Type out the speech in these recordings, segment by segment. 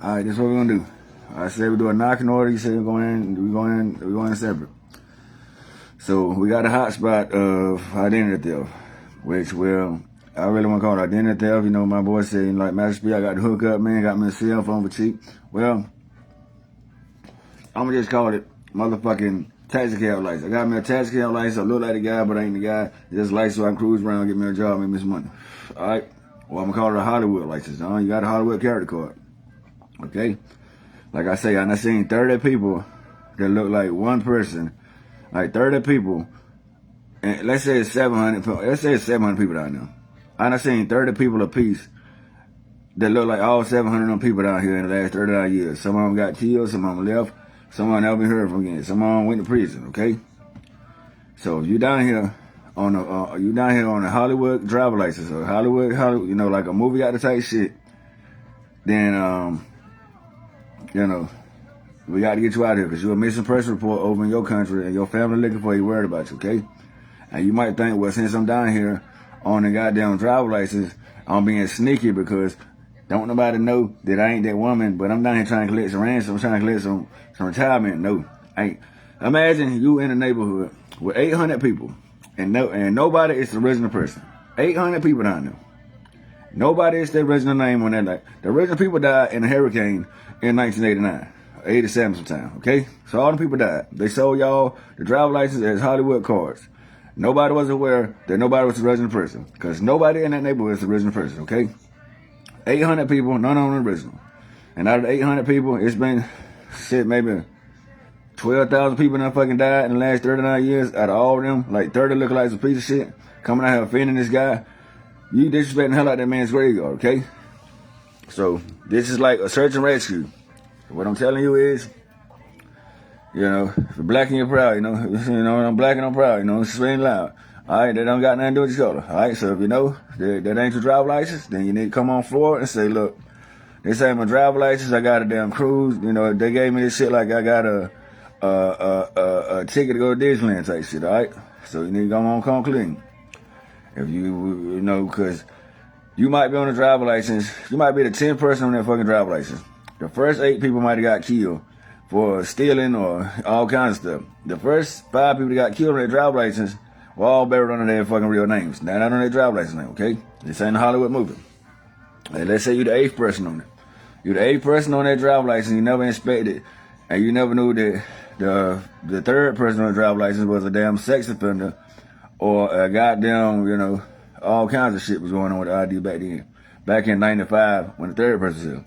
All right, this is what we're gonna do. I said we do a knocking order. You said we're going in separate. So we got a hot spot of identity theft, which I really want to call it identity theft. You know, my boy said, like Master Speed, I got the hook up, man, got me a cell phone for cheap. Well, I'm gonna just call it motherfucking taxi cab license. I got me a taxi cab license. I look like the guy, but I ain't the guy. Just license so I can cruise around, get me a job, make me some money. All right. Well, I'm gonna call it a Hollywood license. You got a Hollywood character card. Okay. Like I say, I done seen 30 people that look like one person. Like 30 people. And let's say it's 700. Let's say it's 700 people down there. I done seen 30 people apiece that look like all 700 of them people down here in the last 39 years. Some of them got killed, some of them left, some of them never been heard from again. Some of them went to prison, okay? So if you down here on a Hollywood driver license or Hollywood, you know, like a movie got the type shit, then you know, we got to get you out of here because you're a missing person report over in your country and your family looking for you, worried about you, okay? And you might think, well, since I'm down here on the goddamn driver license, I'm being sneaky because don't nobody know that I ain't that woman, but I'm down here trying to collect some ransom, I'm trying to collect some retirement. No, I ain't. Imagine you in a neighborhood with 800 people and nobody is the original person. 800 people down there. Nobody is the original name on that night. The original people died in a hurricane in 1989, 87 sometime, okay? So all the people died. They sold y'all the driver license as Hollywood cards. Nobody was aware that nobody was the original person because nobody in that neighborhood is the original person, okay? 800 people, none of them original. And out of the 800 people, it's been, shit, maybe 12,000 people that fucking died in the last 39 years. Out of all of them, like 30 look like a piece of shit, coming out here offending this guy. You disrespecting the hell out of that man's graveyard, okay? So this is like a search and rescue. What I'm telling you is, you know, if you're black and you're proud, you know, I'm black and I'm proud, you know, it's scream loud. All right, that don't got nothing to do with each other. All right, so if you know that ain't your driver license, then you need to come on forward and say, look, this ain't my driver license. I got a damn cruise. You know, they gave me this shit like I got a ticket to go to Disneyland type shit. All right, so you need to come clean. If you know, because you might be on a driver license, you might be the 10th person on that fucking driver license. The first 8 people might have got killed for stealing or all kinds of stuff. The first 5 people that got killed on their driver license were all buried under their fucking real names. Now, not on their driver license name, okay? This ain't a Hollywood movie. And let's say you're the 8th person on it. You're the 8th person on that driver license, you never inspected, and you never knew that the 3rd person on the driver license was a damn sex offender or a goddamn, you know, all kinds of shit was going on with the ID back then. Back in 95 when the 3rd person was here.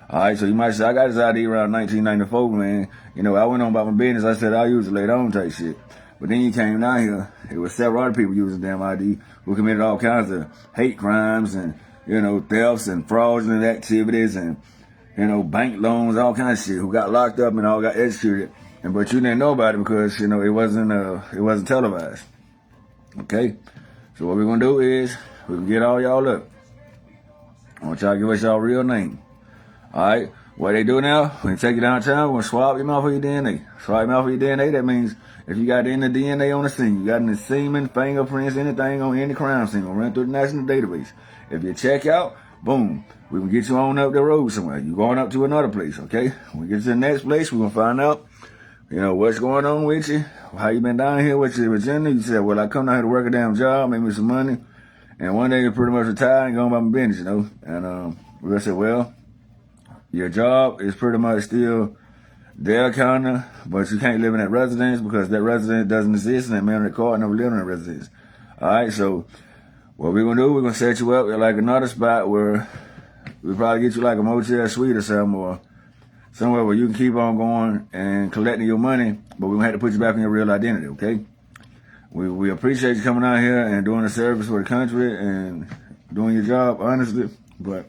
All right, so you might say, I got this ID around 1994, man. You know, I went on about my business. I said, I'll use it later on type shit. But then you came down here, it was several other people using damn ID who committed all kinds of hate crimes and, you know, thefts and fraudulent activities and, you know, bank loans, all kinds of shit, who got locked up and all got executed. But you didn't know about it because, you know, it wasn't televised. Okay? So what we're going to do is, we're going to get all y'all up. I want y'all to give us y'all real name. All right? What they do now, when you take you downtown, we're going to swab your mouth for your DNA. Swab your mouth for your DNA, that means if you got any DNA on the scene, you got any semen, fingerprints, anything on any crime scene, we'll run through the national database. If you check out, boom, we can get you on up the road somewhere. You're going up to another place, okay? When we get to the next place, we're going to find out, you know, what's going on with you, how you been down here, what's your agenda. You said, well, I come down here to work a damn job, make me some money, and one day you're pretty much retired and going about my business, you know? And we're going to say, well, your job is pretty much still there, kinda, but you can't live in that residence because that residence doesn't exist and that man on the card never lived in that residence. All right, so what we're going to do, we're going to set you up at like another spot where we'll probably get you like a motel suite or something, or somewhere where you can keep on going and collecting your money, but we're going to have to put you back on your real identity, okay? We appreciate you coming out here and doing a service for the country and doing your job, honestly, but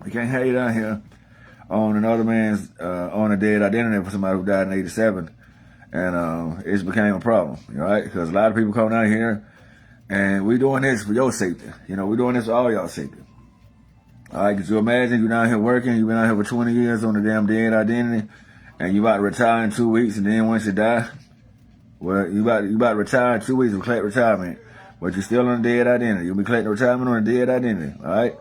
we can't have you down here on another man's, on a dead identity for somebody who died in 87, and it's became a problem, all right? Because a lot of people come down here, and we're doing this for your safety. You know, we're doing this for all y'all safety. All right, could you imagine you're down here working, you've been out here for 20 years on the damn dead identity, and you about to retire in 2 weeks, and then once you die, well, you about to retire in 2 weeks and collect retirement, but you're still on a dead identity. You'll be collecting retirement on a dead identity, all right?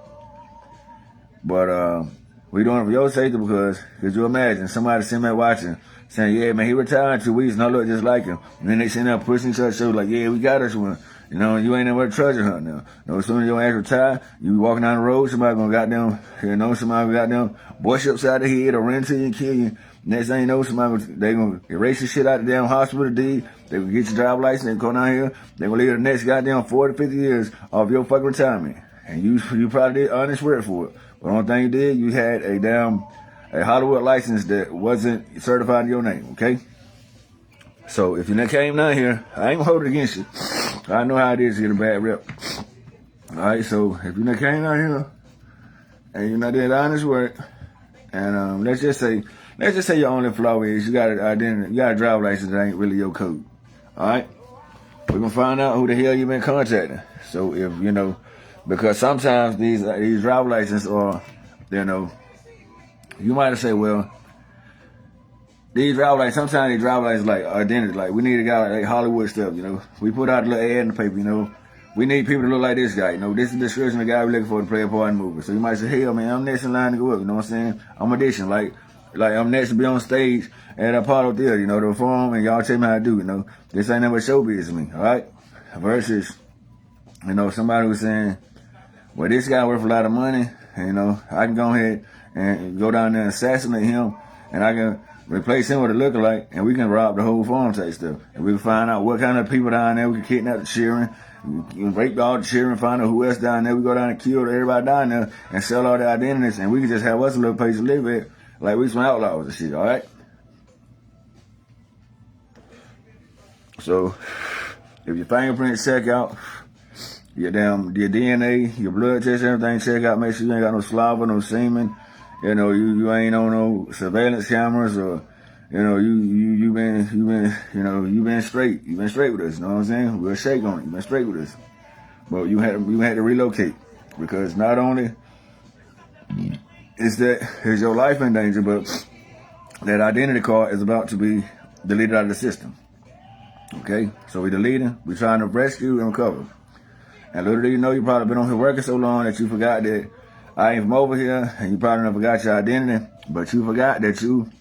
But We doing it for your safety because could you imagine somebody sitting there watching saying, yeah, man, he retired in 2 weeks and I look just like him. And then they sitting there pushing each other show like, yeah, we got us one. You know, you ain't never treasure hunt now. You know, as soon as your ass retire, you be walking down the road, somebody gonna goddamn, you know, somebody goddamn bush you upside the head or run to you and kill you. Next thing you know, they gonna erase your shit out the damn hospital deed. They gonna get your driver's license and go down here. They gonna leave the next goddamn 40, 50 years off your fucking retirement. And you probably did honest work for it. But the only thing you did, you had a Hollywood license that wasn't certified in your name, okay? So if you never came down here, I ain't gonna hold it against you. I know how it is to get a bad rep. Alright, so if you never came down here and you not did honest work, and let's just say your only flaw is you got a driver's license that ain't really your code. Alright? We're gonna find out who the hell you been contacting. So if you know, because sometimes these driver's licenses are, you know, you might say, well, sometimes these driver's licenses like identity, like we need a guy like Hollywood stuff, you know. We put out a little ad in the paper, you know. We need people to look like this guy, you know. This is the description of the guy we're looking for to play a part in the movie. So you might say, hell man, I'm next in line to go up, you know what I'm saying? I'm audition, like I'm next to be on stage at Apollo Theater, you know, to perform and y'all tell me how to do, you know. This ain't never showbiz to me, all right? Versus, you know, somebody who's saying, well, this guy worth a lot of money, and, you know, I can go ahead and go down there and assassinate him, and I can replace him with a lookalike, and we can rob the whole farm type stuff. And we can find out what kind of people down there. We can kidnap the children, we can rape all the children, find out who else down there. We go down and kill everybody down there and sell all their identities, and we can just have us a little place to live at, like we some outlaws and shit, all right? So, if your fingerprints check out, your DNA, your blood test, everything check out. Make sure you ain't got no slobber, no semen. You know, you ain't on no surveillance cameras, or you know, you been straight. You been straight with us. You know what I'm saying? We'll shake on it. You been straight with us. But you had to relocate because not only is your life in danger, but that identity card is about to be deleted out of the system. Okay, so we deleting. We trying to rescue and recover. And little do you know, you probably been on here working so long that you forgot that I ain't from over here, and you probably never forgot your identity, but you forgot that you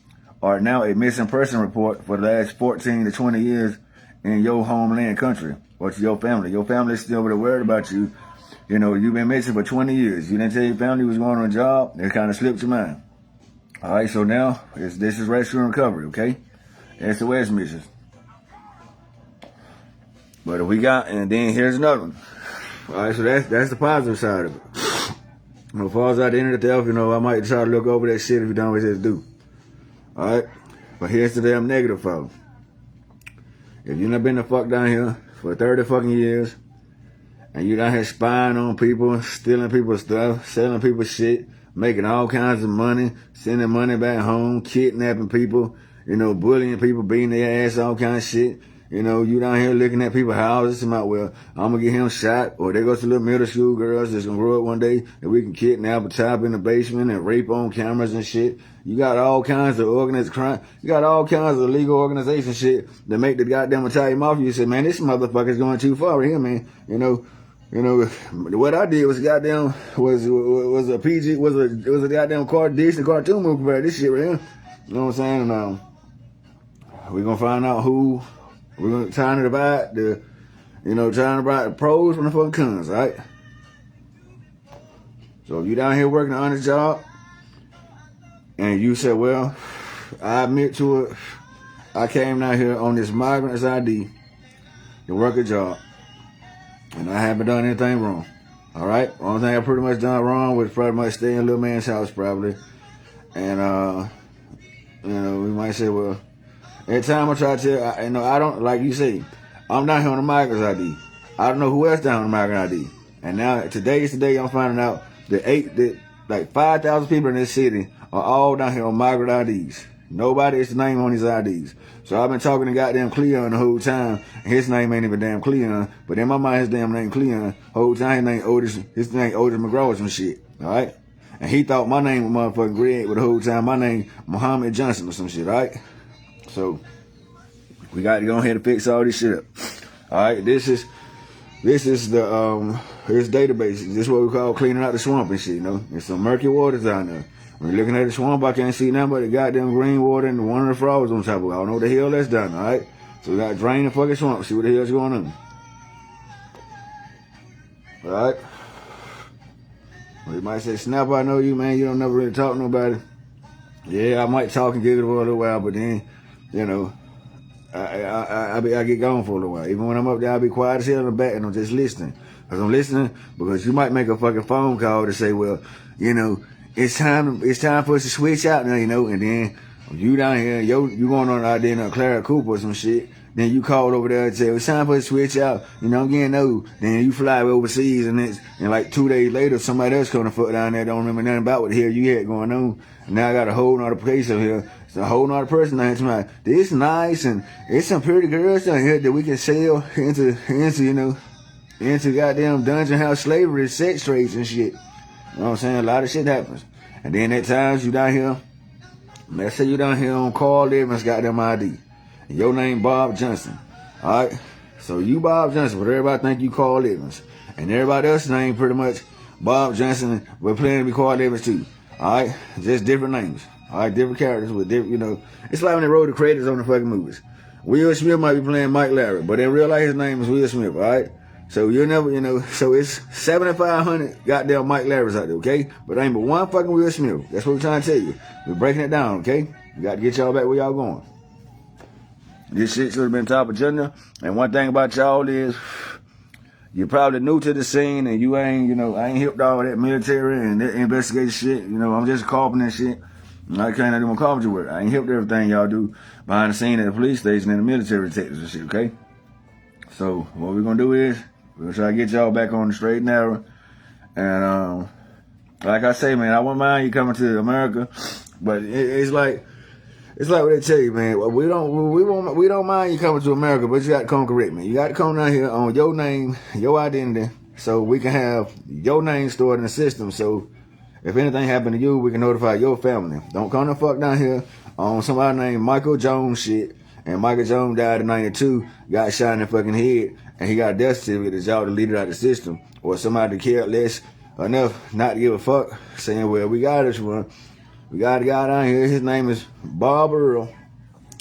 are now a missing person report for the last 14 to 20 years in your homeland country, or to your family. Your family is still worried about you. You know, you've been missing for 20 years. You didn't tell your family you was going on a job. It kind of slipped your mind. All right, so now this is rescue and recovery, okay? SOS missions. But if we got, and then here's another one. All right, so that's the positive side of it. You know, as far as identity theft, you know, I might try to look over that shit if you don't know what to do. All right, but here's the damn negative fault. If you not been the fuck down here for 30 fucking years, and you down here spying on people, stealing people's stuff, selling people's shit, making all kinds of money, sending money back home, kidnapping people, you know, bullying people, beating their ass, all kind of shit. You know, you down here looking at people's houses, about, well, I'm gonna get him shot, or there goes some little middle school girls that's gonna grow up one day and we can kidnap and tie up in the basement and rape on cameras and shit. You got all kinds of organized crime. You got all kinds of illegal organization shit that make the goddamn Italian mafia. You say, man, this motherfucker's going too far right here, man. You know, what I did was goddamn was a PG was a goddamn Disney cartoon movie about this shit right here. You know what I'm saying? And we're gonna find out who. We're trying to divide the pros from the fucking cons, right? So if you down here working an honest job, and you said, well, I admit to it, I came down here on this migrant's ID to work a job, and I haven't done anything wrong, all right? Only thing I pretty much done wrong was pretty much stay in a little man's house probably, and you know, we might say, well, every time I try to tell, I don't, like you say, I'm down here on the migrant's ID. I don't know who else down on the migrant ID. And now, today is the day I'm finding out that 5,000 people in this city are all down here on migrant IDs. Nobody is the name on these IDs. So I've been talking to goddamn Cleon the whole time, and his name ain't even damn Cleon, but in my mind, his damn name Cleon. Whole time, his name Otis McGraw or some shit, alright? And he thought my name was motherfucking Greg, but the whole time, my name Muhammad Johnson or some shit, alright? So, we got to go ahead and fix all this shit up. Alright, this is the, here's database. This is what we call cleaning out the swamp and shit, you know. There's some murky waters down there. When you're looking at the swamp, I can't see nothing but the goddamn green water and one of the frogs on top of it. I don't know what the hell that's done, alright? So we gotta drain the fucking swamp, see what the hell's going on. Alright? Well, you might say, Snapper, I know you, man. You don't never really talk to nobody. Yeah, I might talk and giggle for a little while, but then, you know, I get gone for a little while. Even when I'm up there, I'll be quiet as hell in the back and I'm just listening. Because I'm listening because you might make a fucking phone call to say, well, you know, it's time for us to switch out now, you know, and then you down here, you going on out there in Clara Cooper or some shit. Then you called over there and said, it's time for us to switch out. You know, I'm getting old. Then you fly overseas and like 2 days later, somebody else coming to fuck down there, don't remember nothing about what the hell you had going on. And now I got a whole nother place over here. It's a whole nother person down here tonight. This nice and it's some pretty girls down here that we can sell into, you know, into goddamn dungeon house slavery, sex trades and shit. You know what I'm saying? A lot of shit happens. And then at times you down here, let's say you down here on Carl Evans goddamn ID. And your name Bob Johnson. Alright? So you Bob Johnson, but everybody think you Carl Evans. And everybody else's name pretty much Bob Johnson, we're planning to be Carl Evans too. Alright? Just different names. Alright, different characters with different, you know. It's like when they wrote the credits on the fucking movies. Will Smith might be playing Mike Larry, but in real life his name is Will Smith, alright? So you'll never, you know, so it's 7,500 goddamn Mike Larrys out there, okay? But ain't but one fucking Will Smith. That's what we're trying to tell you. We're breaking it down, okay? We got to get y'all back where y'all going. This shit should have been top agenda. And one thing about y'all is, you're probably new to the scene and you ain't, you know, I ain't hipped all that military and that investigative shit. You know, I'm just carpenter and shit. I can't do my carpentry work. I ain't hipped everything y'all do behind the scene at the police station and the military detectives and shit, okay? So what we're going to do is, we'll try to get y'all back on the straight and narrow. And like I say, man, I wouldn't mind you coming to America, but it's like what they tell you, man. We don't mind you coming to America, but you got to come correct, man. You got to come down here on your name, your identity, so we can have your name stored in the system. So if anything happened to you, we can notify your family. Don't come the fuck down here on somebody named Michael Jones shit. And Michael Jones died in 92, got shot in the fucking head, and he got a death certificate that y'all deleted out the system. Or somebody cared less enough not to give a fuck, saying, well, we got this one. We got a guy down here, his name is Bob Earl,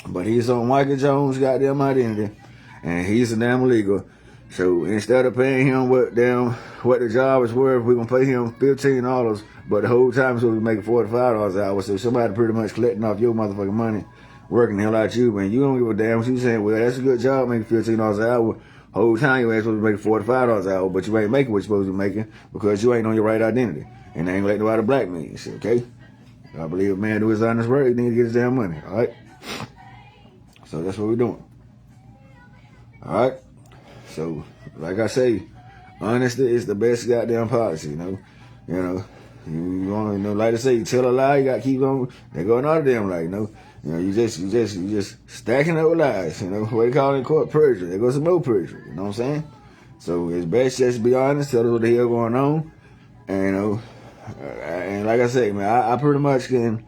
but he's on Michael Jones' goddamn identity, and he's a damn illegal. So instead of paying him what the job is worth, we're going to pay him $15, but the whole time so we're making $45 an hour. So somebody pretty much collecting off your motherfucking money, working the hell out you, man. You don't give a damn what you saying. Well, that's a good job, making $15 an hour. Whole time you ain't supposed to be making $45 an hour, but you ain't making what you're supposed to be making because you ain't on your right identity. And they ain't let nobody blackmail you, shit, okay? I believe a man do his honest work, he need to get his damn money, alright? So that's what we're doing. Alright? So, like I say, honesty is the best goddamn policy, you know? You want to, you know, like I say, you tell a lie, you got to keep on, they go another damn lie, you know? You know, you just stacking up lies, you know? What they call it in court, perjury. There goes some more perjury, you know what I'm saying? So it's best just to be honest, tell us what the hell going on, and, you know, and like I say, man, I pretty much can,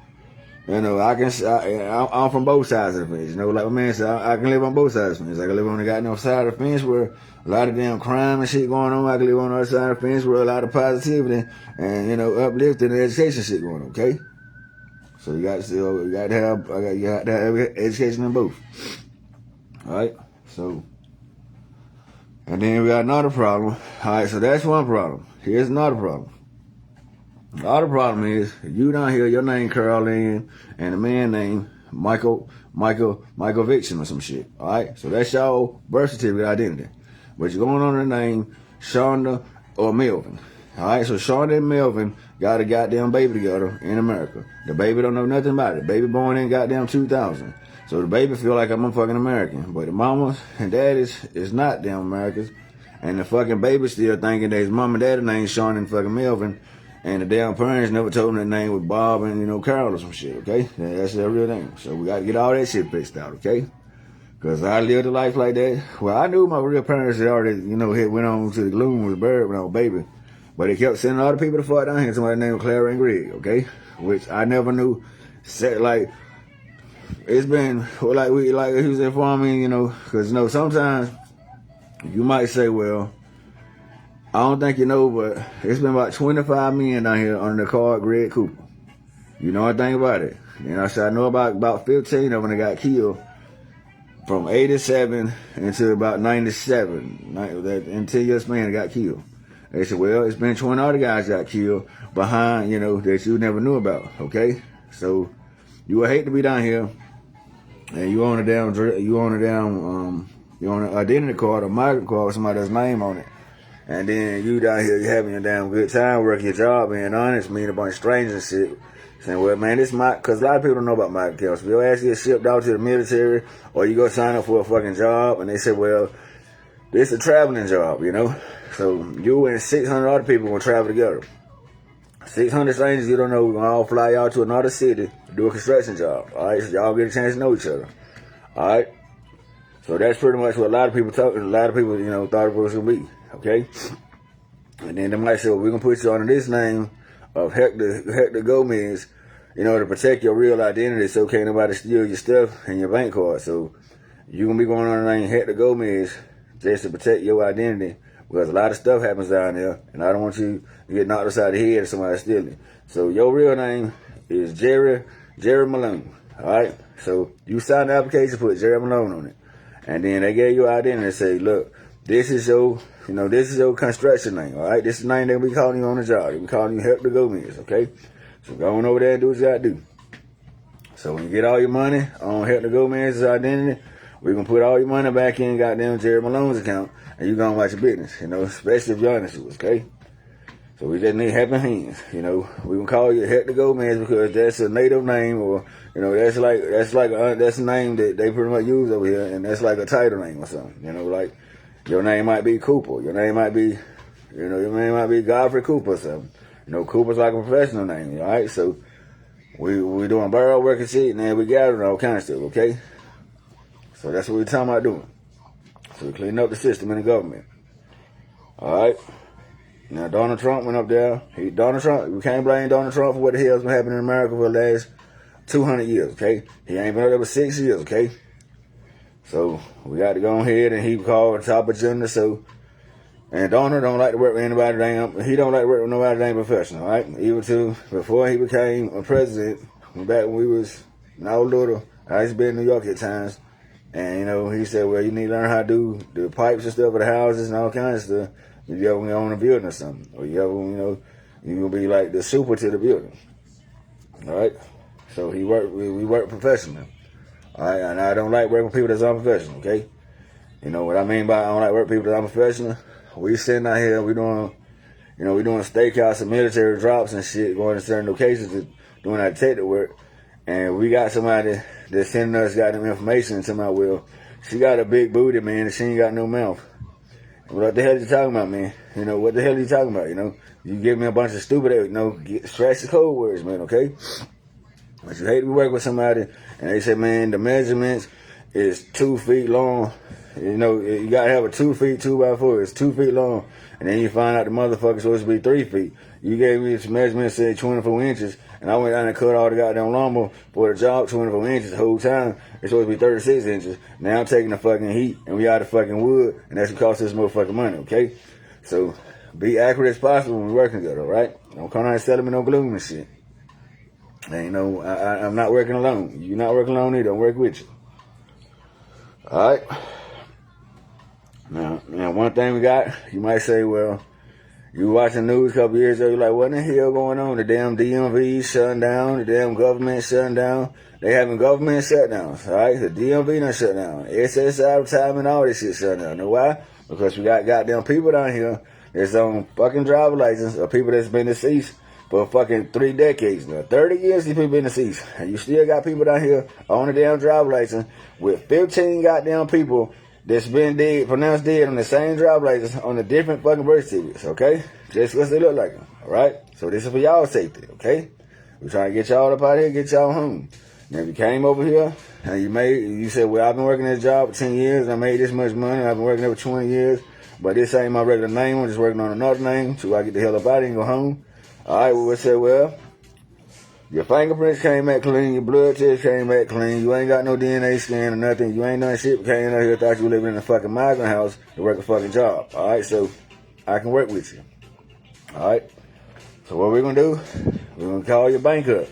you know, I'm from both sides of the fence, you know, like my man said, I can live on both sides of the fence. I can live on the goddamn side of the fence where a lot of damn crime and shit going on. I can live on the other side of the fence where a lot of positivity and, you know, uplifting and education shit going on, okay? So you got to have education in both. Alright? So, and then we got another problem. Alright, so that's one problem. Here's another problem. The other problem is, you down here, your name Carl Lynn, and a man named Michael Vixen or some shit. Alright? So that's y'all birth certificate identity. But you're going on the name Shonda or Melvin. Alright, so Shonda and Melvin got a goddamn baby together in America. The baby don't know nothing about it. Baby born in goddamn 2000. So the baby feel like I'm a fucking American. But the mamas and daddies is not damn Americans. And the fucking baby still thinking that his mom and daddy named Shonda and fucking Melvin. And the damn parents never told him their name was Bob and, you know, Carol or some shit, okay? That's their real name. So we got to get all that shit fixed out, okay? Because I lived a life like that. Well, I knew my real parents had already, you know, had went on to the gloom, was buried when I was a baby. But they kept sending other people to fuck down here. Somebody named Clara and Greg, okay? Which I never knew. Said, like, it's been, like he was informing me, you know, because, you know, sometimes you might say, well, I don't think you know, but it's been about 25 men down here under the card Greg Cooper. You know anything about it. And I said, I know about 15 of them that got killed from 87 until about 97. In 10 years span, they got killed. They said, well, it's been 20 other guys got killed behind, that you never knew about, okay? So you would hate to be down here and you on an identity card or migrant card with somebody's name on it. And then you down here, you having your damn good time, working your job, being honest, meeting a bunch of strangers and shit. Saying, well, man, because a lot of people don't know about migrant camps. If your ass get shipped out to the military or you go sign up for a fucking job and they say, well, this is a traveling job, So you and 600 other people gonna travel together. 600 strangers you don't know, we're gonna all fly y'all to another city, do a construction job. All right, so y'all get a chance to know each other. All right, so that's pretty much what a lot of people thought it was gonna be. Okay, and then they might say, well, we're gonna put you under this name of Hector Gomez, to protect your real identity, so can't nobody steal your stuff and your bank card. So you're gonna be going under the name Hector Gomez just to protect your identity. Because a lot of stuff happens down there, and I don't want you to get knocked upside the head if somebody steals it. So your real name is Jerry Malone. All right. So you signed the application, put Jerry Malone on it, and then they gave you an identity and say, look, this is your construction name. All right. This is the name they be calling you on the job. They be calling you Hector Gomez. Okay. So go on over there and do what you gotta do. So when you get all your money on Hector Gomez's identity, we're gonna put all your money back in goddamn Jerry Malone's account, and you gonna watch your business, especially if you're honest with us, okay? So we just need helping hands, we gonna call you Hector Gomez because that's a native name, or that's a name that they pretty much use over here, and that's like a title name or something, like your name might be Cooper, your name might be Godfrey Cooper or something. Cooper's like a professional name, all right? So we doing borough work and shit, and then we gathering all kinds of stuff, okay? So that's what we're talking about doing. So we clean up the system in the government. All right. Now Donald Trump went up there. We can't blame Donald Trump for what the hell's been happening in America for the last 200 years, okay? He ain't been up there for 6 years, okay? So we got to go ahead and he called the top agenda. So, and Donald don't like to work with anybody he don't like to work with nobody that ain't professional, all right? Even before he became a president, back when we was little, I used to be in New York at times. And, he said, well, you need to learn how to do the pipes and stuff for the houses and all kinds of stuff if you ever own a building or something. Or you ever, you're going to be like the super to the building. All right? So we work professionally. All right? And I don't like working with people that's unprofessional, okay? What I mean by I don't like working with people that's unprofessional? We sitting out here, we doing stakeouts and military drops and shit, going to certain locations and doing our detective work. And we got somebody that's sending us goddamn information and somebody, well, she got a big booty, man, and she ain't got no mouth. What the hell are you talking about, man? What the hell are you talking about, You give me a bunch of stupid, scratch the code words, man, okay? But you hate to work with somebody and they say, man, the measurements is 2 feet long. You gotta have a 2 feet 2x4. It's 2 feet long. And then you find out the motherfucker's supposed to be 3 feet. You gave me some measurements, said 24 inches. And I went down and cut all the goddamn lumber for the job, 24 inches the whole time. It's supposed to be 36 inches. Now I'm taking the fucking heat and we out of fucking wood. And that's what costs us motherfucking money, okay? So be accurate as possible when we're working together, all right? Don't come out and selling me no gloom and shit. And I'm not working alone. You're not working alone either. I'm working with you. All right? Now, one thing we got, you might say, well, you watching the news a couple years ago, you're like, what the hell going on? The damn DMV shutting down, the damn government shutting down. They having government shutdowns, all right? The DMV done shut down. SSI retirement, all this shit shut down. Know why? Because we got goddamn people down here that's on fucking driver license of people that's been deceased for fucking 3 decades now. 30 years these people been deceased. And you still got people down here on the damn driver license with 15 goddamn people that's been dead, pronounced dead on the same driver license on the different fucking birth certificates, okay? Just because they look like them, all right? So this is for y'all safety, okay? We're trying to get y'all up out here, get y'all home. Now, if you came over here and you said, well, I've been working this job for 10 years, I made this much money, I've been working there for 20 years, but this ain't my regular name, I'm just working on another name, so I get the hell up out here and go home. All right, well, we say, well, your fingerprints came back clean, your blood test came back clean, you ain't got no DNA scan or nothing, you ain't done shit, came out here, thought you were living in a fucking migrant house to work a fucking job. All right, so I can work with you. All right, so what we're gonna do, we're gonna call your bank up.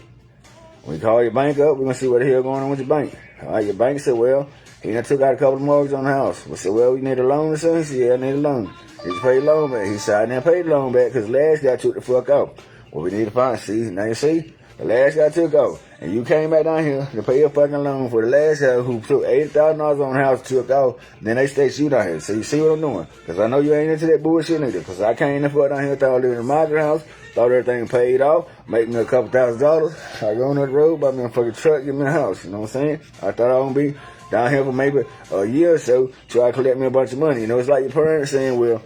We call your bank up. We're going to see what the hell going on with your bank. All right, your bank said, well, he done took out a couple of mortgages on the house. We said, well, we need a loan or something? He said, yeah, I need a loan. He just paid the loan back. He said, I didn't pay the loan back because the last guy took the fuck out. Well, we need to find, see, now you see, the last guy took out. And you came back down here to pay your fucking loan for the last guy who took $80,000 on the house, took out, then they stay you down here. So you see what I'm doing? Because I know you ain't into that bullshit neither. Because I came the fuck down here, thought I lived in my house, thought everything paid off, make me a couple $1,000s. I go on that road, buy me a fucking truck, get me a house. You know what I'm saying? I thought I was going to be down here for maybe a year or so, try to collect me a bunch of money. You know, it's like your parents saying, well,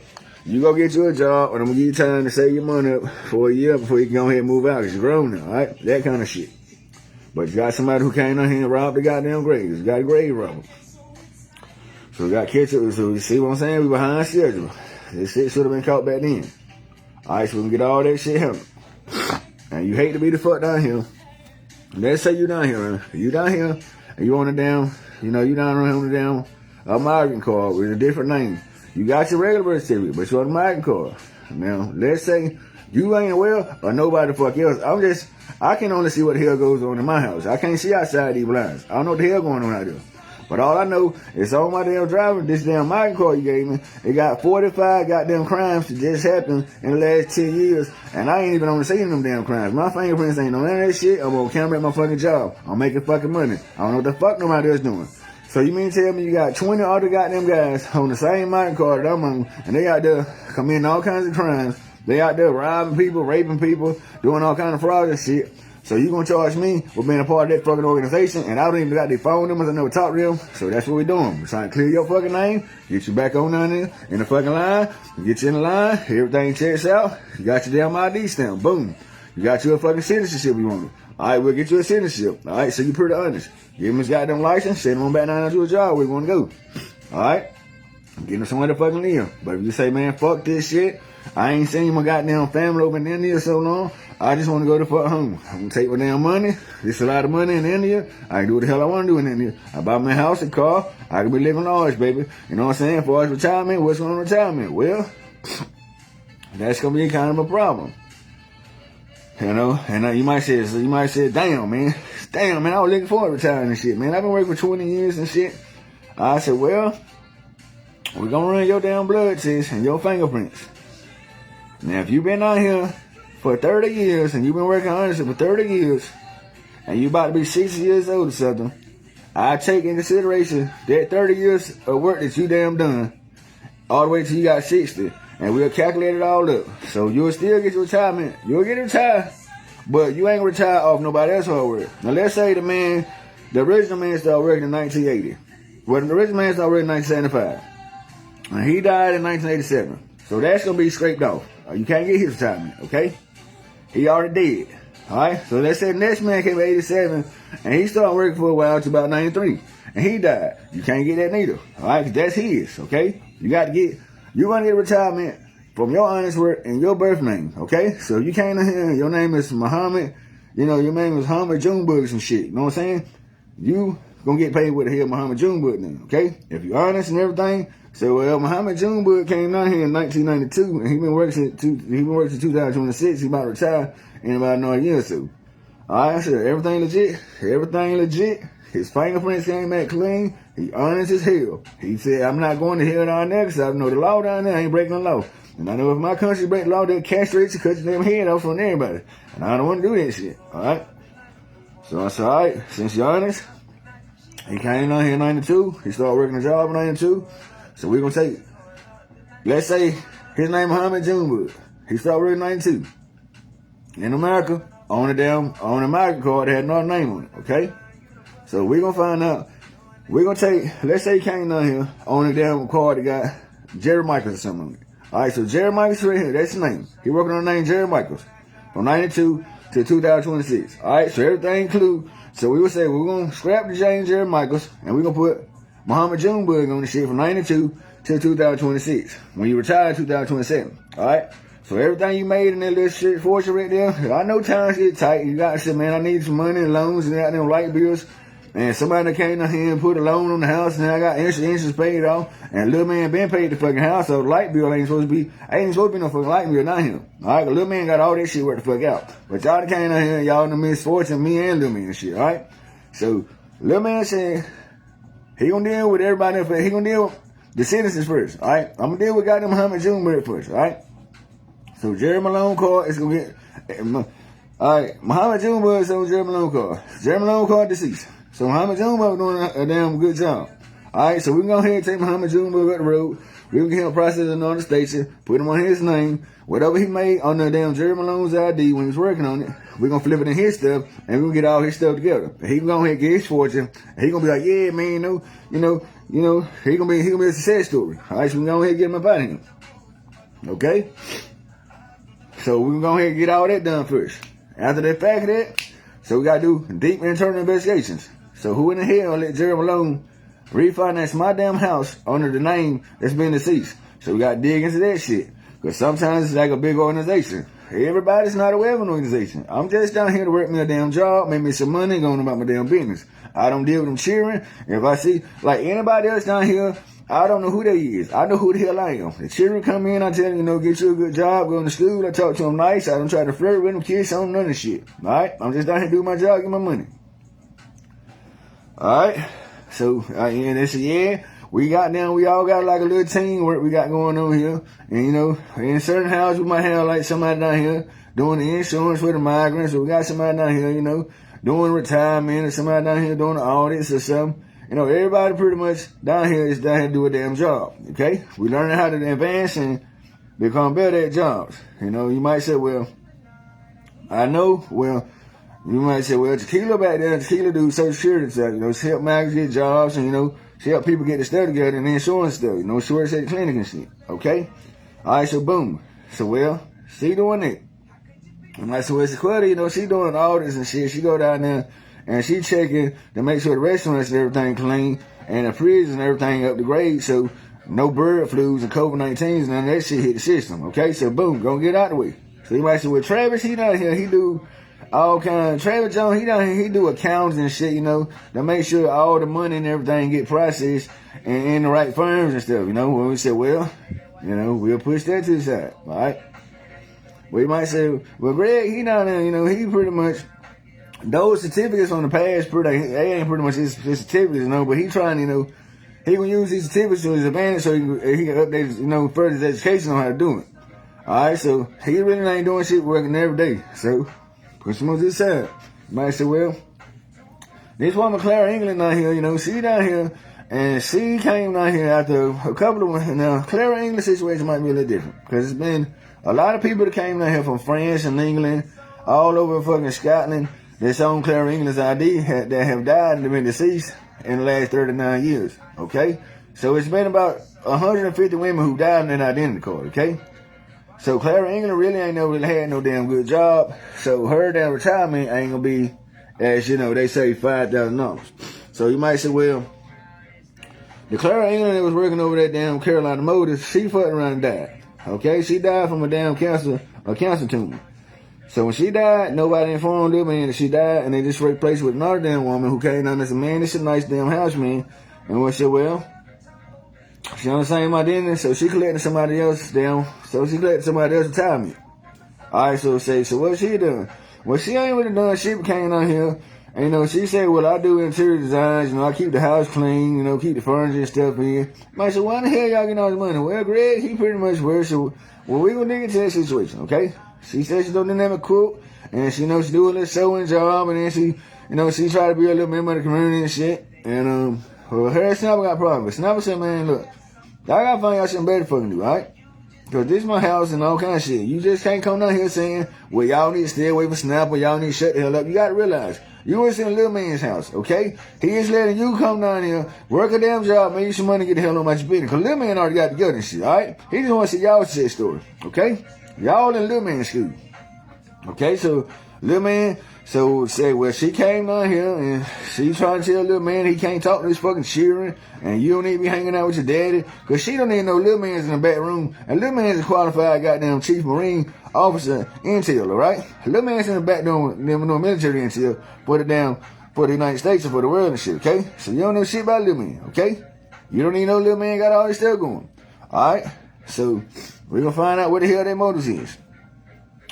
you go get you a job, and I'm going to give you time to save your money up for a year before you can go ahead and move out, because you're grown now, all right? That kind of shit. But you got somebody who came down here and robbed the goddamn graves. You got a grave robber. So we got catch up. So you see what I'm saying? We behind schedule. This shit should have been caught back then. All right, so we can get all that shit happening. And you hate to be the fuck down here. Let's say you down here, man. You down here, and you on the damn, you know, you down on the damn migrant card with a different name. You got your regular birth certificate, but you're on the migrant card. Now, let's say you ain't well or nobody the fuck else. I can only see what the hell goes on in my house. I can't see outside these blinds. I don't know what the hell going on out there. But all I know is on my damn driver, this damn migrant card you gave me, it got 45 goddamn crimes that just happened in the last 10 years, and I ain't even on the scene of them damn crimes. My fingerprints ain't on none of that shit. I'm on camera at my fucking job. I'm making fucking money. I don't know what the fuck nobody else doing. So you mean to tell me you got 20 other goddamn guys on the same migrant card that I'm on, and they out there committing all kinds of crimes. They out there robbing people, raping people, doing all kind of fraud and shit. So you gonna charge me for being a part of that fucking organization, and I don't even got their phone numbers, I never talked to them. So that's what we're doing. We're trying to clear your fucking name, get you back on down there in the fucking line, get you in the line, everything checks out, you got your damn ID stamp, boom. You got you a fucking citizenship you want. Alright, we'll get you a citizenship. Alright, so you pretty honest. Give him his goddamn license, send him on back down to a job where you wanna go. Alright? Get him somewhere to fucking live. But if you say, man, fuck this shit, I ain't seen my goddamn family over in India so long, I just want to go to fuck home. I'm going to take my damn money. There's a lot of money in India. I can do what the hell I want to do in India. I buy my house and car. I can be living large, baby. You know what I'm saying? As far as retirement, what's on retirement? Well, that's going to be kind of a problem. You know? And you might say, damn, man, I was looking forward to retiring and shit, man. I've been working for 20 years and shit. I said, well, we're going to run your damn blood test and your fingerprints. Now, if you've been out here for 30 years, and you've been working honestly for 30 years, and you about to be 60 years old or something, I take in consideration that 30 years of work that you damn done, all the way till you got 60, and we'll calculate it all up. So you'll still get your retirement. You'll get retired, but you ain't retire off nobody else's hard work. Now, let's say the original man started working in 1980. Well, the original man started working in 1975. And he died in 1987. So that's going to be scraped off. You can't get his retirement, okay? He already dead. Alright? So let's say the next man came at 87 and he started working for a while to about 93. And he died. You can't get that neither. Alright? Because that's his, okay? You're going to get retirement from your honest work and your birth name, okay? So you came in here and your name is Muhammad, you know, your name is Muhammad Junebug or some shit. You know what I'm saying? You going to get paid with the hell Muhammad Junebug name, okay? If you're honest and everything, so, well, Muhammad Junebug came down here in 1992, and he been working since 2026. He about to retire in about another year or so. All right, so everything legit. His fingerprints came back clean. He honest as hell. He said, I'm not going to hell down there because I know the law down there. I ain't breaking the law. And I know if my country break the law, they'll castrate you, cut your damn head off on everybody. And I don't want to do that shit, all right? So I said, all right, since you're honest, he came down here in 92. He started working a job in 92. So we're going to take, let's say his name Muhammad Junebug. He started working in 92. In America, on a migrant card that had another name on it, okay? So we're going to find out. We're going to take, let's say he came down here on a damn card that got Jerry Michaels or something on it. All right, so Jerry Michaels right here, that's his name. He working on the name Jerry Michaels from 92 to 2026. All right, so everything include, so we would say we're going to scrap the James Jerry Michaels and we're going to put Muhammad Junebug on the shit from 92 to 2026. When you retire in 2027. Alright? So everything you made in that little shit fortune right there, I know times get tight. You got to say, man, I need some money and loans and goddamn light bills. And somebody that came down here and put a loan on the house, and I got insurance paid off, and little man been paid the fucking house, so the light bill ain't supposed to be no fucking light bill down here. Alright, little man got all that shit worked the fuck out. But y'all that came down here, y'all in the misfortune, me and little man and shit, alright? So, little man said, he gonna deal with everybody else, he gonna deal with the citizens first, alright? I'm gonna deal with goddamn Muhammad Junebird first, alright? So, Jerry Malone card is gonna get, alright, Muhammad Junebird is on Jerry Malone card. Jerry Malone card deceased. So Muhammad Junebird doing a damn good job. Alright, so we can go ahead and take Muhammad Junebird up the road. We can get him processing on the station, put him on his name. Whatever he made on the damn Jerry Malone's ID when he was working on it, we're gonna flip it in his stuff and we're gonna get all his stuff together. And he can go ahead and get his fortune. And he gonna be like, yeah, man, he gonna be a success story. Alright, so we can go ahead and get him up out of him. Okay? So we can go ahead and get all that done first. After the fact of that, so we gotta do deep internal investigations. So who in the hell let Jerry Malone refinance my damn house under the name that's been deceased? So we gotta dig into that shit. Because sometimes it's like a big organization. Everybody's not aware of an organization. I'm just down here to work me a damn job, make me some money, going about my damn business. I don't deal with them cheering. If I see, like anybody else down here, I don't know who they is. I know who the hell I am. The children come in, I tell them, get you a good job, go to school, I talk to them nice, I don't try to flirt with them, kiss on none of the shit. Alright? I'm just down here doing my job, get my money. Alright? So, and they say, we all got like a little team work we got going on here. And, in certain houses we might have like somebody down here doing the insurance for the migrants, or we got somebody down here, doing retirement, or somebody down here doing the audits or something. Everybody pretty much down here is down here to do a damn job, okay? We learning how to advance and become better at jobs. You might say, you might say, Tequila back there, Tequila do social security stuff, she help migrants get jobs, and, she help people get the stuff together and the insurance stuff, insurance at the clinic and shit, okay? All right, so boom. So, she doing it. I'm like, so it's Sequetta, she doing all this and shit. She go down there and she checking to make sure the restaurants and everything clean and the prison and everything up to grade, so no bird flus and COVID-19s, none of that shit hit the system, okay? So boom, gonna get out the way. So you might say, Travis, he down here, he do all kind of, Travis Jones, he down here, he do accounts and shit, to make sure all the money and everything get processed and in the right firms and stuff, when we say, we'll push that to the side, all right? We might say, Greg, he down there, he pretty much, those certificates on the past, they ain't pretty much his certificates, but he trying, he gonna use these certificates to his advantage so he can update, further his education on how to do it. Alright, so he really ain't doing shit working every day. So, push him on this side. You might say, this woman, Clara England, down here, she down here, and she came down here after a couple of, now, Clara England's situation might be a little different, because it's been a lot of people that came down here from France and England, all over fucking Scotland, that's on Clara England's ID that have died and been deceased in the last 39 years, okay? So it's been about 150 women who died in an identity card, okay? So Clara England really ain't never really had no damn good job, so her damn retirement ain't gonna be, as they say, $5,000. So you might say, the Clara England that was working over that damn Carolina Motors, she fucking around and died, okay? She died from a damn cancer tumor. So when she died, nobody informed them that she died, and they just replaced with another damn woman who came down and said, man, this is a nice damn house, man. And we said, she on the same identity, so she collected somebody else's retirement. Alright, so what's she doing? Well, she ain't really done shit, but came down here, and she said, I do interior designs, I keep the house clean, keep the furniture and stuff in. I said, why the hell y'all getting all this money? Well, Greg, he pretty much works, so, we gonna dig into that situation, okay? She said she don't have a quote, and she do a little sewing job, and then she try to be a little member of the community and shit. And her and Snapper got problems. Snapper said, man, look, y'all gotta find y'all something better fucking do, alright? Because this is my house and all kind of shit. You just can't come down here saying, y'all need to stay away from Snapper, y'all need to shut the hell up. You gotta realize, you was in a little man's house, okay? He is letting you come down here, work a damn job, make you some money, get the hell on my business. Because little man already got together and shit, alright? He just want to see y'all success story, okay? Y'all in little man school. Okay, so little man, she came down here and she trying to tell little man he can't talk to this fucking cheering and you don't need to be hanging out with your daddy, because she don't even know little man's in the back room, and little man's a qualified goddamn chief marine officer intel, alright? Little man's in the back doing military intel for the damn for the United States and for the world and shit, okay? So you don't know shit about Lil Man, okay? You don't even know Lil Man got all this stuff going. Alright? So we're gonna find out what the hell their motives is.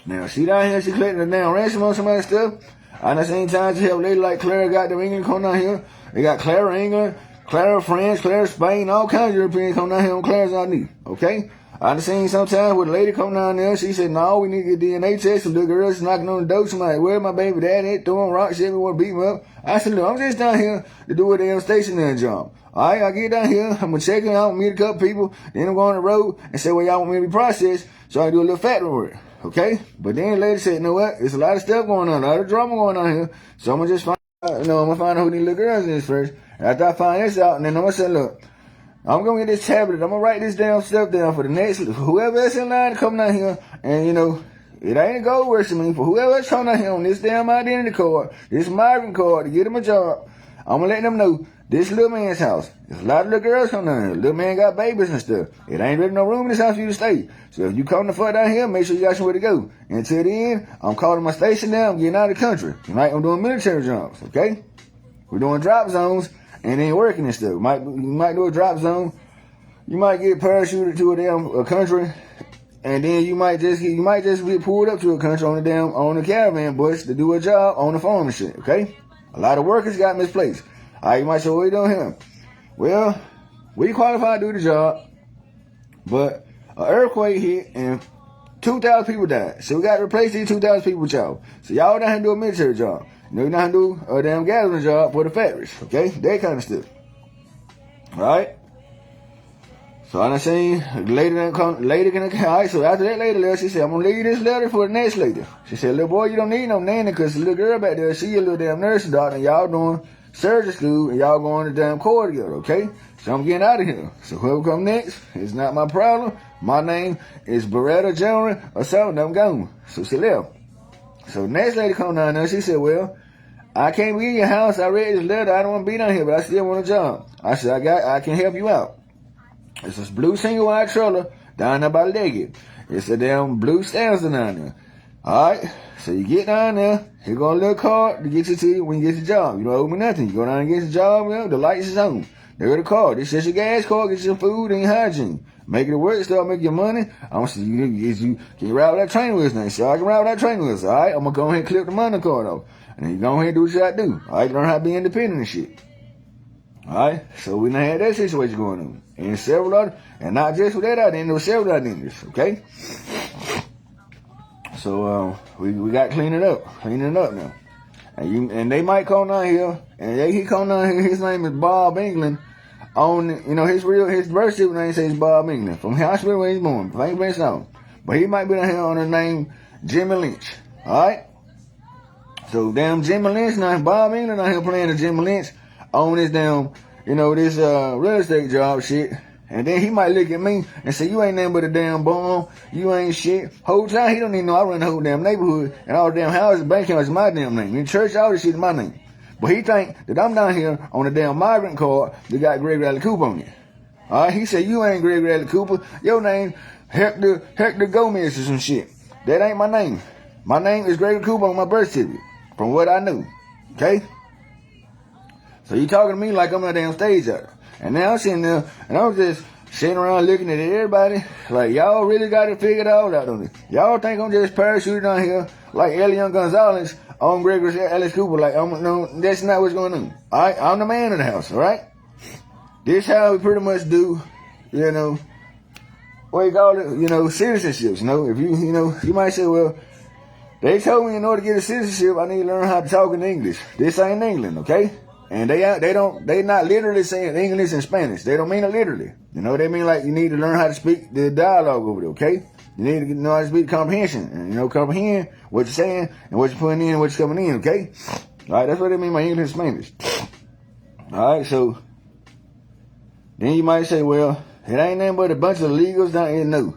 Now, she down here, she collecting a damn ransom on somebody's stuff. And at the same time, she help lady like Clara got them England come down here. They got Clara England, Clara France, Clara Spain, all kinds of Europeans come down here on Clara's ID, okay? I done seen sometimes with a lady come down there, she said, no, we need to get DNA test. Some little girls knocking on the door. Somebody, where my baby daddy at? Throwing rocks everywhere, beat me up. I said, look, I'm just down here to do a damn stationary job. All right, I get down here, I'm going to check it out, meet a couple people, then I'm going on the road and say, well, y'all want me to be processed, so I can do a little factory work, okay? But then the lady said, you know what, there's a lot of stuff going on, a lot of drama going on here, so I'm going to just find out, I'm going to find out who these little girls is first. After I find this out, and then I'm going to say, look, I'm going to get this tablet, I'm going to write this damn stuff down for the next, whoever else in line to come down here, and, you know, it ain't a gold rush to me, for whoever else come down here on this damn identity card, this migrant card to get him a job, I'm going to let them know, this little man's house. There's a lot of little girls come down here. Little man got babies and stuff. It ain't really no room in this house for you to stay. So if you come the fuck down here, make sure you got somewhere to go. Until the end, I'm calling my station now. I'm getting out of the country. Tonight I'm doing military jobs, okay? We're doing drop zones and then working and stuff. You might do a drop zone. You might get parachuted to a country, and then you might just get pulled up to a country on a caravan bus to do a job on the farm and shit, okay? A lot of workers got misplaced. All right, you might say, what are you doing here? Well, we qualified to do the job, but an earthquake hit and 2,000 people died. So we got to replace these 2,000 people with y'all. So y'all down here do a military job. You know, you're not do a damn gathering job for the factories, okay? That kind of stuff. All right? So I done seen a lady gonna come. All right, so after that lady left, she said, I'm going to leave this letter for the next lady. She said, little boy, you don't need no nanny because the little girl back there, she a little damn nursing doctor, and y'all doing surgery school, and y'all going to damn court together, okay? So I'm getting out of here. So whoever come next, it's not my problem. My name is Beretta General or something. I'm going. So she left. So the next lady come down there, she said, well, I can't be in your house. I read this letter. I don't want to be down here, but I still want a job. I said, I can help you out. It's this blue single wide trailer down there by Leggett. It's a damn blue Stanza down there. All right, so you get down there, here go a little card to get you to when you get your job. You don't owe me nothing. You go down and get your job, you know, the lights is on. There the card. This is your gas card, get your food and your hygiene. Make it work, start making your money. I want to see you can you ride with that train with us now? So I can ride with that train with us, all right? I'm going to go ahead and clip the money card off. And then you go ahead and do what you got to do. All right, learn how to be independent and shit. All right, so we done had that situation going on. And several other, and not just with that identity, there were several identities, okay? So we got to clean it up now. And they might come down here, and he come down here, his name is Bob England. His birth certificate name says Bob England, from the hospital where he's born, Frank Benson. But he might be down here on the name Jimmy Lynch, alright? So damn Jimmy Lynch, now Bob England out here playing the Jimmy Lynch on this damn, this real estate job shit. And then he might look at me and say, you ain't nothing but a damn bum. You ain't shit. Whole time, he don't even know I run the whole damn neighborhood. And all the damn houses, bank accounts is my damn name. In church, all this shit is my name. But he think that I'm down here on a damn migrant card that got Greg Radley Cooper on it. All right? He said, you ain't Greg Radley Cooper. Your name, Hector Gomez or some shit. That ain't my name. My name is Greg Cooper on my birth certificate, from what I knew. Okay? So you talking to me like I'm a damn stage actor. And now I'm sitting there, and I'm just sitting around looking at everybody like, y'all really got to figure it all out on this. Y'all think I'm just parachuting down here like Elian Gonzalez on Gregory Alice Cooper. Like, no, that's not what's going on. All right? I'm the man of the house, all right? This how we pretty much do, what you call it, citizenships, If you might say, well, they told me in order to get a citizenship, I need to learn how to talk in English. This ain't England, okay? And they not literally saying English and Spanish. They don't mean it literally. They mean like you need to learn how to speak the dialogue over there, okay? You need to know how to speak comprehension. And, comprehend what you're saying and what you're putting in and what's coming in, okay? All right, that's what they mean by English and Spanish. All right, so then you might say, well, it ain't nothing but a bunch of illegals down here. No.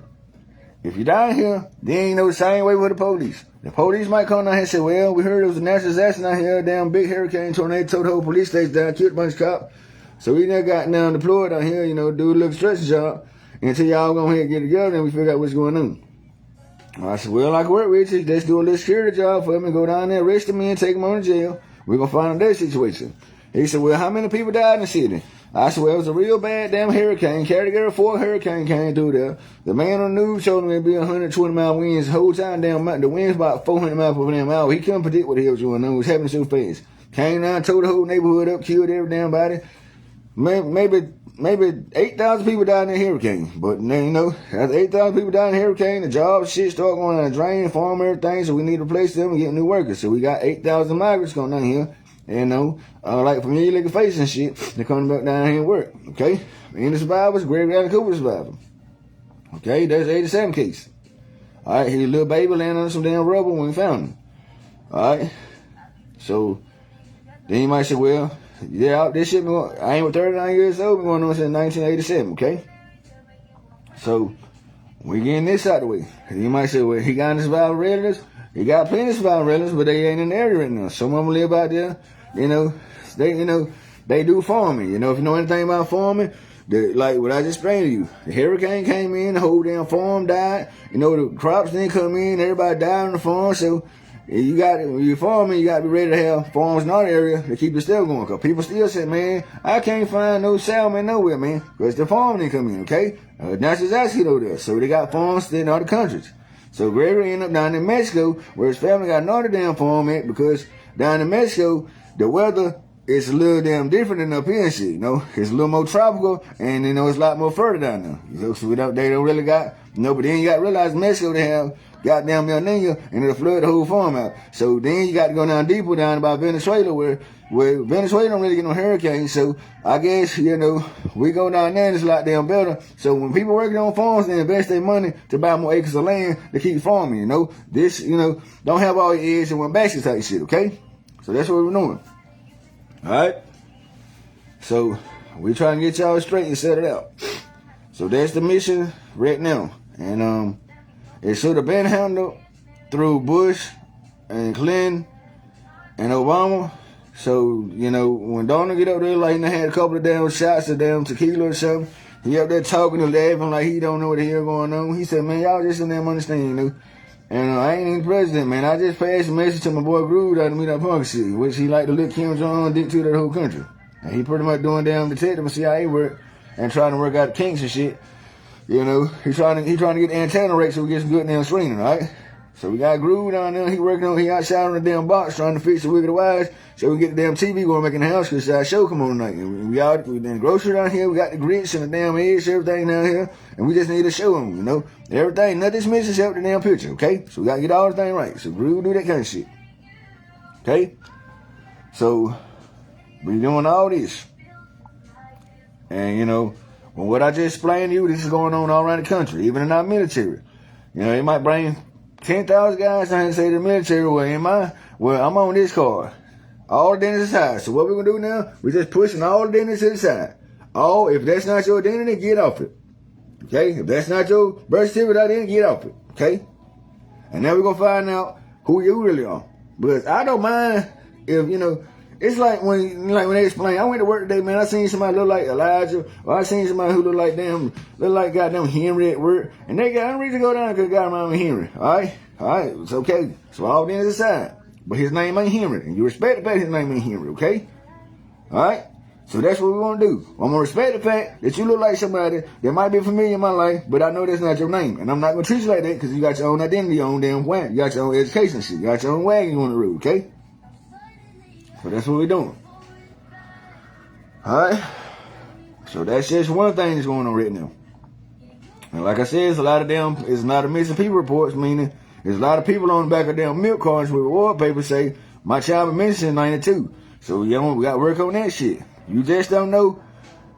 If you're down here, then the same way with the police. The police might come down here and say, well, we heard there was a natural disaster down here, damn big hurricane, tornado, told the whole police station down, killed a bunch of cops. So we never got down deployed down here, do a little stretch job until y'all go ahead and get together and we figure out what's going on. I said, well, I can work with you. Let's do a little security job for me. Go down there, arrest them in, take them on to jail. We're going to find out that situation. He said, well, how many people died in the city? I said, well, it was a real bad damn hurricane. Category 4 hurricane came through there. The man on the news told me it'd be 120-mile winds the whole time down the wind's about 400 miles per damn hour. He couldn't predict what the hell was going on. It was happening so fast. Came down, tore the whole neighborhood up, killed every damn body. Maybe 8,000 people died in the hurricane. But, you know, after 8,000 people died in the hurricane, the jobs, shit started going down the drain, farm, everything. So we need to replace them and get new workers. So we got 8,000 migrants going down here. You know, like familiar looking faces and shit. They're coming back down here and work. Okay? And the survivors, Gregory Allen Cooper survivor. Okay? There's 87 case. Alright, his little baby landed on some damn rubber when we found him. Alright? So, then you might say, well, yeah, this shit, I ain't 39 years old, been going on since 1987, okay? So, we getting this out of the way. You might say, well, he got any survivor relatives? He got plenty of survivor relatives, but they ain't in the area right now. Some of them live out there, they do farming. You know, if you know anything about farming, like what I just explained to you, the hurricane came in, the whole damn farm died. You know, the crops didn't come in, everybody died on the farm, so when you're farming, you got to be ready to have farms in our area to keep the still going. Because people still say, man, I can't find no salmon nowhere, man, because the farm didn't come in, okay? That's exactly over there. So they got farms still in other countries. So Gregory ended up down in Mexico, where his family got another damn farm at, because down in Mexico, the weather is a little damn different than up here and shit, you know? It's a little more tropical, and, you know, it's a lot more further down there. You know, so they don't really got, but then you got to realize in Mexico they have goddamn El Nino, and it'll flood the whole farm out. So then you got to go down deeper down by Venezuela, where Venezuela don't really get no hurricanes. So I guess, you know, we go down there and it's a lot damn better. So when people working on farms, they invest their money to buy more acres of land to keep farming, you know. This, you know, don't have all your eggs in one basket type shit, okay? So that's what we're doing. Alright? So we trying to get y'all straight and set it out. So that's the mission right now. And it should have been handled through Bush and Clinton and Obama. So, you know, when Donald get up there, like, he had a couple of damn shots of damn tequila or something, he up there talking and laughing like he don't know what the hell going on. He said, man, y'all just in them understand, you know. And I ain't even the president, man. I just passed a message to my boy Groove out of Meet Up Punk City, which he like to lick Kim Jong-un dick to the whole country. And he pretty much doing damn detective and CIA work and trying to work out the kinks and shit. You know, he trying to get the antenna rate so we get some good damn screening, right? So we got Groove down there. He outside on the damn box trying to fix the Wicked Wise so we get the damn TV going back in the house because our show come on tonight. And we then grocery down here. We got the grits and the damn eggs, everything down here. And we just need to show them, you know. Everything, nothing's missing except the damn picture, okay? So we got to get all the thing right. So Groove do that kind of shit. Okay? So we doing all this. And, you know, well, what I just explained to you, this is going on all around the country, even in our military. You know, they might bring 10,000 guys down and say to the military, well, I'm on this card. All the identities aside. So what we're going to do now, we're just pushing all the identities to the side. If that's not your identity, get off it. Okay? If that's not your birth certificate identity, get off it. Okay? And now we're going to find out who you really are. But I don't mind if, you know, it's like when they explain, I went to work today, man, I seen somebody look like Elijah, or I seen somebody who look like goddamn Henry at work, and they got no reason to go down because got around with Henry, alright, it's okay, so all the ends aside, but his name ain't Henry, and you respect the fact his name ain't Henry, okay, alright, so that's what we want to do. I'm going to respect the fact that you look like somebody that might be familiar in my life, but I know that's not your name, and I'm not going to treat you like that because you got your own identity, your own damn wagon, you got your own education shit, you got your own wagon on the road, okay? So that's what we're doing. Alright? So that's just one thing that's going on right now. And like I said, it's a lot of missing people reports, meaning there's a lot of people on the back of damn milk cards with reward papers say, my child been missing in 92. So, you know, we got to work on that shit. You just don't know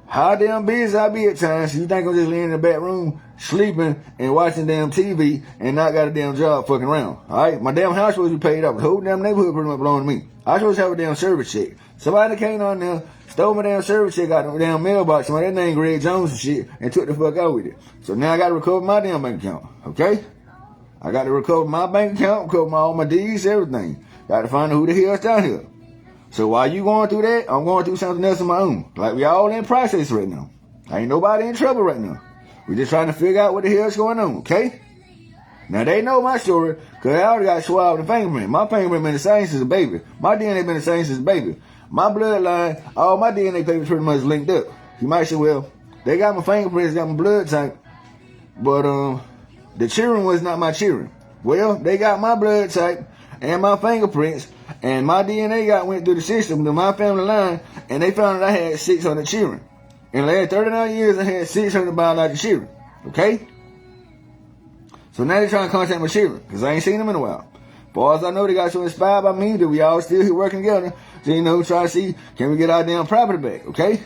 how damn busy I be at times. You think I'm just laying in the back room, sleeping and watching damn TV and not got a damn job fucking around. Alright? My damn house supposed to be paid up. The whole damn neighborhood pretty much belong to me. I supposed to have a damn service check. Somebody came on there, stole my damn service check out of the damn mailbox, that name Greg Jones and shit, and took the fuck out with it. So now I got to recover my damn bank account, okay? I got to recover my bank account, recover all my deeds, everything. Got to find out who the hell's down here. So while you going through that, I'm going through something else on my own. Like we all in process right now. Ain't nobody in trouble right now. We just trying to figure out what the hell's going on, okay? Now, they know my story because I already got swabbed and fingerprint. My fingerprint been the same since a baby. My DNA been the same since a baby. My bloodline, all my DNA papers pretty much linked up. You might say, well, they got my fingerprints, got my blood type, but the children was not my children. Well, they got my blood type and my fingerprints, and my DNA went through the system to my family line, and they found that I had 600 children. In the last 39 years, I had 600 biological children. Okay? So now they're trying to contact my children, because I ain't seen them in a while. As far as I know, they got so inspired by me that we all still here working together. So, try to see, can we get our damn property back, okay?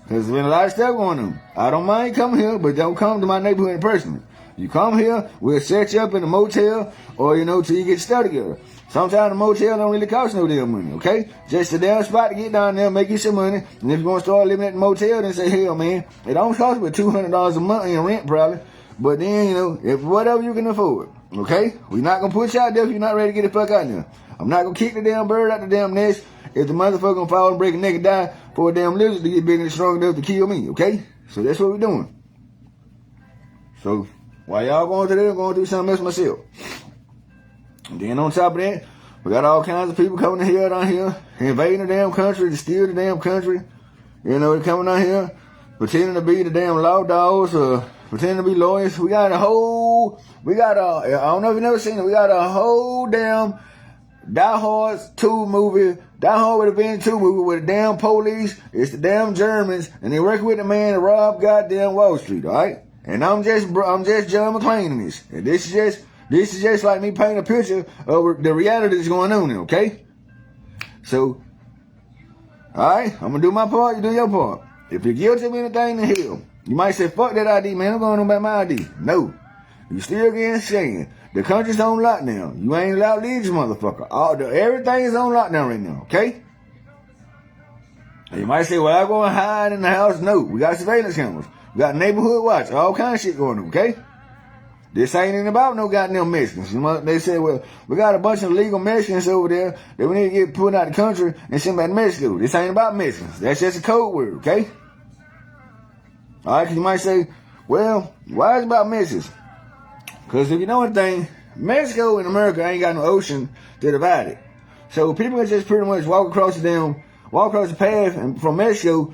Because there's been a lot of stuff going on. I don't mind coming here, but don't come to my neighborhood personally. You come here, we'll set you up in a motel, or, till you get stuck together. Sometimes the motel don't really cost no damn money, okay? Just a damn spot to get down there, make you some money. And if you want to start living at the motel, then say, hell, man, it don't cost but $200 a month in rent, probably. But then, if whatever you can afford, okay? We're not going to put you out there if you're not ready to get the fuck out there. I'm not going to kick the damn bird out the damn nest if the motherfucker going to fall and break a neck and die for a damn lizard to get big and strong enough to kill me, okay? So that's what we're doing. So, while y'all going to there, I'm going to do something else myself. And then on top of that, we got all kinds of people coming here down here, invading the damn country, to steal the damn country. They're coming down here, pretending to be the damn law dogs, pretending to be lawyers. I don't know if you never seen it, we got a whole damn Die Hard 2 movie, Die Hard with a Vengeance 2 movie with the damn police, it's the damn Germans, and they working with the man that robbed goddamn Wall Street, alright? And I'm just John McClane in this. And this is just like me painting a picture of the reality that's going on there, okay? So, alright, I'm gonna do my part, you do your part. If you're guilty of anything, then hell. You might say, fuck that ID, man, I'm going on about my ID. No. You still getting saying the country's on lockdown. You ain't allowed to leave this motherfucker. Everything is on lockdown right now, okay? And you might say, well, I go and hide in the house. No, we got surveillance cameras. We got neighborhood watch, all kind of shit going on, okay? This ain't even about no goddamn Mexicans. They said, well, we got a bunch of illegal Mexicans over there that we need to get put out of the country and sent back to Mexico. This ain't about Mexicans. That's just a code word, okay? All right, because you might say, well, why is it about Mexicans? Because if you know anything, Mexico and America ain't got no ocean to divide it. So people can just pretty much walk across the path and from Mexico,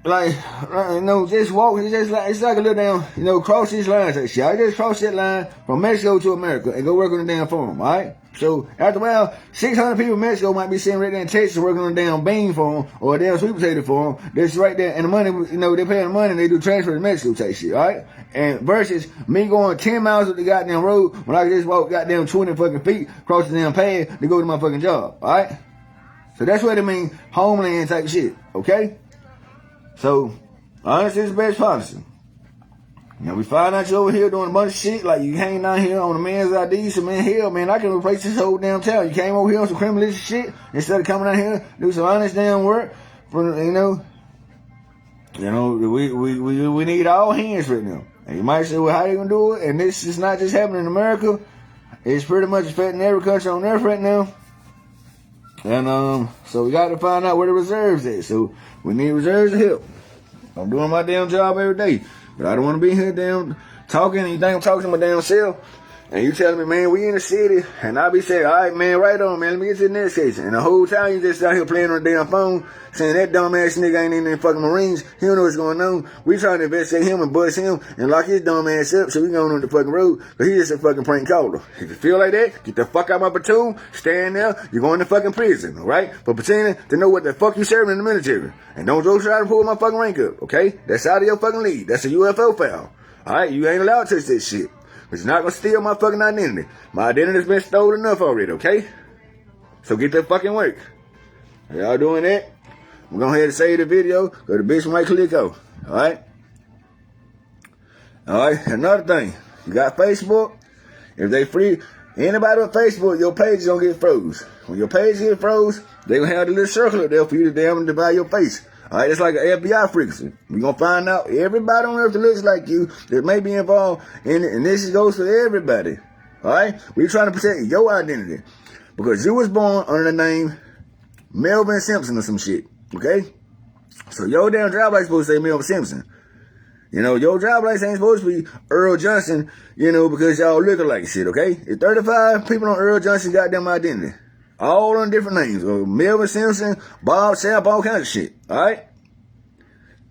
just walk. It's like a little damn, cross these lines and shit. I just cross that line from Mexico to America and go work on the damn farm, all right? So after a while, 600 people in Mexico might be sitting right there in Texas working on a damn bean farm or a damn sweet potato farm. That's right there, and the money, they pay the money and they do transfer to Mexico type shit, all right? And versus me going 10 miles up the goddamn road when I can just walk goddamn 20 fucking feet across the damn path to go to my fucking job, all right? So that's what it means, homeland type shit, okay? So, honestly, it's the best policy. Now, we find out you over here doing a bunch of shit, like you hanging out here on a man's ID, so man, hell, man, I can replace this whole damn town. You came over here on some criminal shit, instead of coming out here, do some honest damn work, we need all hands right now. And you might say, well, how you gonna do it? And this is not just happening in America, it's pretty much affecting every country on earth right now. And, so we got to find out where the reserves at. So we need reserves of help. I'm doing my damn job every day. But I don't want to be here damn talking and you think I'm talking to my damn self. And you telling me, man, we in the city. And I be saying, all right, man, right on, man. Let me get to the next case. And the whole time you just out here playing on the damn phone, saying that dumb ass nigga ain't in the fucking Marines. He don't know what's going on. We trying to investigate him and bust him and lock his dumb ass up so we going on the fucking road. But he just a fucking prank caller. If you feel like that, get the fuck out of my platoon, stand there, you're going to fucking prison, all right? For pretending to know what the fuck you serving in the military. And don't go try to pull my fucking rank up, okay? That's out of your fucking league. That's a UFO foul. All right? You ain't allowed to touch that shit. But you're not going to steal my fucking identity. My identity's been stolen enough already, okay? So get that fucking work. Are y'all doing that? We're going to ahead and save the video. Go to Bitch Mike Clicko. Alright? Alright, another thing. You got Facebook. If they free anybody on Facebook, your page is going to get froze. When your page get froze, they going to have the little circle up there for you to damn divide your face. Alright, it's like an FBI frequency. We're going to find out everybody on earth that looks like you that may be involved in it. And this goes for everybody. Alright? We're trying to protect your identity. Because you was born under the name Melvin Simpson or some shit. Okay? So your damn driver's supposed to say Melvin Simpson. You know, your driver's license ain't supposed to be Earl Johnson, you know, because y'all look like shit, okay? It's 35 people on Earl Johnson's goddamn identity. All on different names. Melvin Simpson, Bob Sapp, all kinds of shit, alright?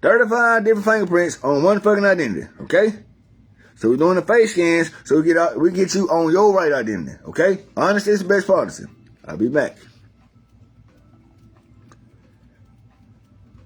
35 different fingerprints on one fucking identity, okay? So we're doing the face scans so we get you on your right identity, okay? Honesty is the best policy. I'll be back.